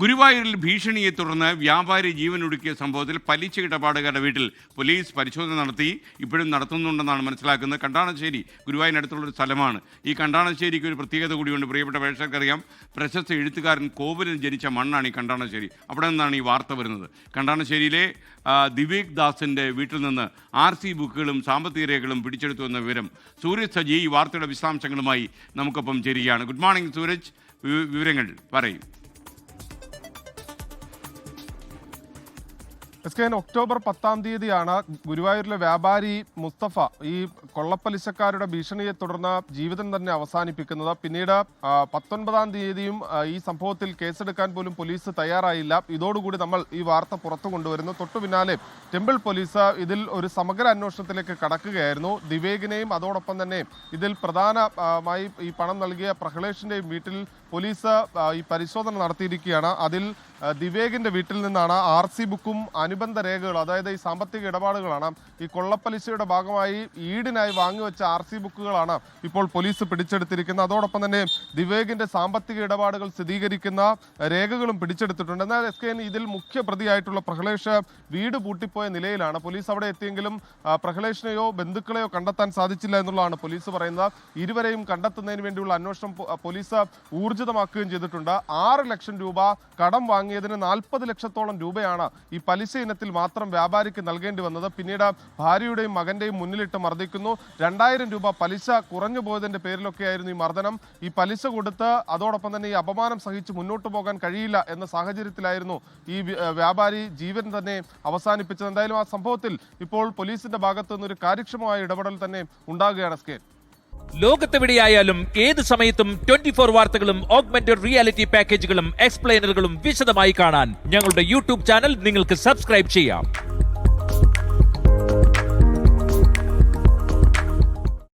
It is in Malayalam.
ഗുരുവായൂരിൽ ഭീഷണിയെ തുടർന്ന് വ്യാപാരി ജീവനൊടുക്കിയ സംഭവത്തിൽ പലിശ ഇടപാടുകാരുടെ വീട്ടിൽ പോലീസ് പരിശോധന നടത്തി. ഇപ്പോഴും നടത്തുന്നുണ്ടെന്നാണ് മനസ്സിലാക്കുന്നത്. കണ്ടാണശ്ശേരി ഗുരുവായൂരിനടുത്തുള്ളൊരു സ്ഥലമാണ്. ഈ കണ്ടാണശ്ശേരിക്ക് ഒരു പ്രത്യേകത കൂടിയുണ്ട്. പ്രിയപ്പെട്ട പ്രേക്ഷകർക്കറിയാം, പ്രശസ്ത എഴുത്തുകാരൻ കോവലിൽ ജനിച്ച മണ്ണാണ് ഈ കണ്ടാണശ്ശേരി. അവിടെ നിന്നാണ് ഈ വാർത്ത വരുന്നത്. കണ്ടാണശ്ശേരിയിലെ ദിവേക് ദാസിൻ്റെ വീട്ടിൽ നിന്ന് RC ബുക്കുകളും സാമ്പത്തിക രേഖകളും പിടിച്ചെടുത്തു എന്ന വിവരം. സൂരജ് സജി ഈ വാർത്തയുടെ വിശദാംശങ്ങളുമായി നമുക്കൊപ്പം ചേരുകയാണ്. ഗുഡ് മോർണിംഗ് സൂരജ്, വിവരങ്ങൾ പറയും. ഒക്ടോബർ 10 ഗുരുവായൂരിലെ വ്യാപാരി മുസ്തഫ ഈ കൊള്ളപ്പലിശക്കാരുടെ ഭീഷണിയെ തുടർന്ന് ജീവിതം തന്നെ അവസാനിപ്പിക്കുന്നത്. പിന്നീട് 19 ഈ സംഭവത്തിൽ കേസെടുക്കാൻ പോലും പോലീസ് തയ്യാറായില്ല. ഇതോടുകൂടി നമ്മൾ ഈ വാർത്ത പുറത്തു കൊണ്ടുവരുന്നു. തൊട്ടു പിന്നാലെ ടെമ്പിൾ പോലീസ് ഇതിൽ ഒരു സമഗ്ര അന്വേഷണത്തിലേക്ക് കടക്കുകയായിരുന്നു. ദിവേകിനെയും അതോടൊപ്പം തന്നെ ഇതിൽ പ്രധാനമായി ഈ പണം നൽകിയ പ്രഹ്ലേഷിന്റെയും വീട്ടിൽ പോലീസ് ഈ പരിശോധന നടത്തിയിരിക്കുകയാണ്. അതിൽ ദിവേകിന്റെ വീട്ടിൽ നിന്നാണ് RC ബുക്കും അനുബന്ധ രേഖകൾ, അതായത് ഈ സാമ്പത്തിക ഇടപാടുകളാണ്, ഈ കൊള്ളപ്പലിശയുടെ ഭാഗമായി ഈടിനായി വാങ്ങിവെച്ച RC ബുക്കുകളാണ് ഇപ്പോൾ പോലീസ് പിടിച്ചെടുത്തിരിക്കുന്നത്. അതോടൊപ്പം തന്നെ ദിവേകിന്റെ സാമ്പത്തിക ഇടപാടുകൾ സ്ഥിരീകരിക്കുന്ന രേഖകളും പിടിച്ചെടുത്തിട്ടുണ്ട്. എന്നാൽ ഇതിൽ മുഖ്യ പ്രതിയായിട്ടുള്ള പ്രഹ്ലേഷ് വീട് പൂട്ടിപ്പോയ നിലയിലാണ്. പോലീസ് അവിടെ എത്തിയെങ്കിലും പ്രഹ്ലേഷിനെയോ ബന്ധുക്കളെയോ കണ്ടെത്താൻ സാധിച്ചില്ല എന്നുള്ളതാണ് പോലീസ് പറയുന്നത്. ഇരുവരെയും കണ്ടെത്തുന്നതിന് വേണ്ടിയുള്ള അന്വേഷണം പോലീസ് ഊർജിതമാക്കുകയും ചെയ്തിട്ടുണ്ട്. 6 ലക്ഷം രൂപ കടം വാങ്ങിയതിന് 40 ലക്ഷത്തോളം രൂപയാണ് ഈ പലിശ ഇനത്തിൽ മാത്രം വ്യാപാരിക്ക് നൽകേണ്ടി വന്നത്. പിന്നീട് ഭാര്യയുടെയും മകന്റെയും മുന്നിലിട്ട് മർദ്ദിക്കുന്നു. 2000 രൂപ പലിശ കുറഞ്ഞു പോയതിന്റെ പേരിലൊക്കെയായിരുന്നു ഈ മർദ്ദനം. ഈ പലിശ കൊടുത്ത് അതോടൊപ്പം തന്നെ ഈ അപമാനം സഹിച്ച് മുന്നോട്ട് പോകാൻ കഴിയില്ല എന്ന സാഹചര്യത്തിലായിരുന്നു ഈ വ്യാപാരി ജീവൻ തന്നെ അവസാനിപ്പിച്ചത്. എന്തായാലും ആ സംഭവത്തിൽ ഇപ്പോൾ പോലീസിന്റെ ഭാഗത്തു നിന്നൊരു കാര്യക്ഷമമായ ഇടപെടൽ തന്നെ ഉണ്ടാകുകയാണ്. ലോകത്തെവിടെയായാലും ഏത് സമയത്തും 24 വാർത്തകളും ഓഗ്മെന്റഡ് റിയാലിറ്റി പാക്കേജുകളും എക്സ്പ്ലെയിനറുകളും വിശദമായി കാണാൻ ഞങ്ങളുടെ YouTube ചാനൽ നിങ്ങൾക്ക് സബ്സ്ക്രൈബ് ചെയ്യാം.